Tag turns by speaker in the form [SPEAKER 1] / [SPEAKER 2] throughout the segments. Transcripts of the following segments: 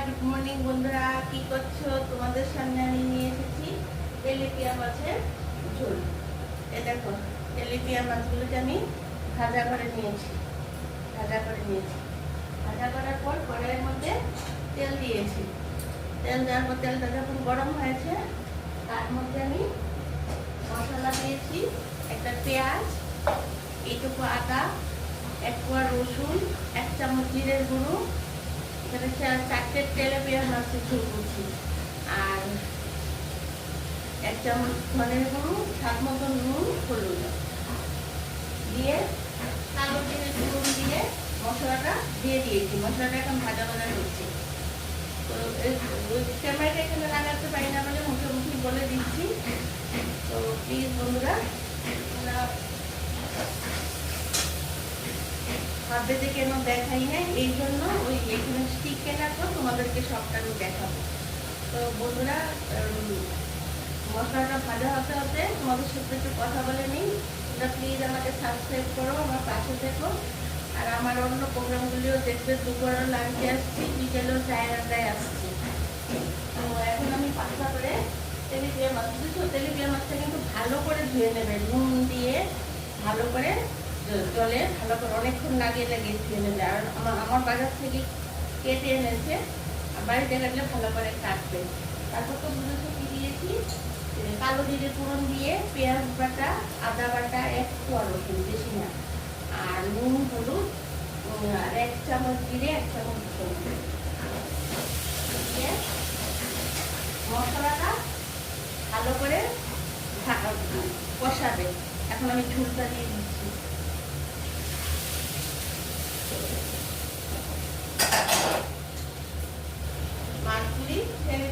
[SPEAKER 1] Good morning বন্ধুরা, কি করছো? তোমাদের সামনে আমি নিয়ে এসেছি তেলাপিয়া মাছের ঝোল। এ দেখো, তেলাপিয়া মাছগুলোকে আমি ভাজা করে নিয়েছি। ভাজা করার পর কড়াইয়ের মধ্যে তেল দিয়েছি। তেল দেওয়ার পর তেলটা যখন গরম হয়েছে, তার মধ্যে আমি মশলা দিয়েছি। একটা পেঁয়াজ, এইটুকু আদা, এক কোয়া রসুন, 1 চামচ জিরের গুঁড়ো, এখানে 4টে তেলাপিয়া মাছের ঝোল করছি, আর 1 চামচ ধনের গুঁড়ো, স্বাদ মতো নুন, হলুদ দিয়ে কালো জিরে ফোড়ন দিয়ে মশলাটা দিয়ে দিয়েছি। মশলাটা এখন ভাজা ভাজা হচ্ছে। তো ক্যামেরাটা এখানে লাগাতে পারি না বলে মুখোমুখি বলে দিচ্ছি। তো প্লিজ বন্ধুরা, তোমরা ভাববে যে কেন দেখাই না, এই জন্য ওই এখানে স্টিক কেনার পর তোমাদেরকে সবটা আমি দেখাবো। তো বন্ধুরা, মশলাটা ভাজা হতে হতে তোমাদের সাথে একটু কথা বলে নিই। তোমরা প্লিজ আমাকে সাবস্ক্রাইব করো, আমার পাশে থেকো। আর আমার অন্য প্রোগ্রামগুলিও দেখবে। দুপুরে লাঞ্চে আসছি, বিকেলেও চায়ের আড্ডায় আসছি। তো এখন আমি পাতলা করে তেলাপিয়া মাছ দিচ্ছি। তেলাপিয়া মাছটা কিন্তু ভালো করে ধুয়ে নেবে, নুন দিয়ে ভালো করে জলে ভালো করে অনেকক্ষণ লাগিয়ে ধুয়ে নেবে। আর আমার বাজার থেকে কেটে এনেছে, বাড়িতে কাটলে ভালো করে কাটবে। তারপর তো বুঝেছো কি দিয়েছি, কালো জিরে ফোড়ন দিয়ে পেঁয়াজ বাটা, আদা বাটা, 1 কোয়া রসুন, বেশি না, আর নুন, হলুদ, আর 1 চামচ জিরে, 1 চামচ দিয়ে মশলাটা ভালো করে কষাবে। এখন আমি ঝুলটা দিয়ে দিচ্ছি। মাছগুলি ছেড়ে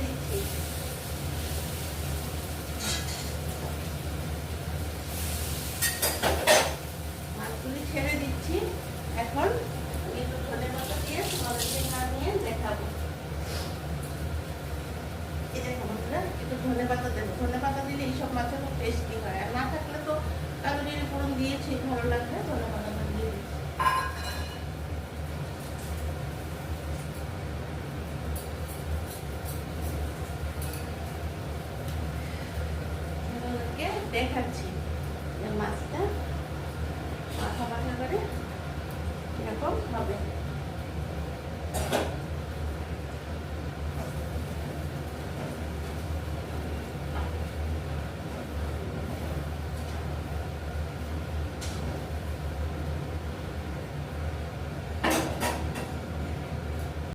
[SPEAKER 1] দিচ্ছি। এখন আমি একটু ধনেপাতা দিয়ে তোমাদেরকে নামিয়ে দেখাবো। এই দেখো বন্ধুরা, একটু ধনেপাতা দেবো। ধনেপাতা দিলে এইসব মাছের খুব টেস্টি হয়। আর না থাকলে তো কালো জিরে ফোড়ন দিয়েছি, ভালো লাগবে ধনেপাতাটা দিয়ে দিচ্ছি। দেখাচ্ছি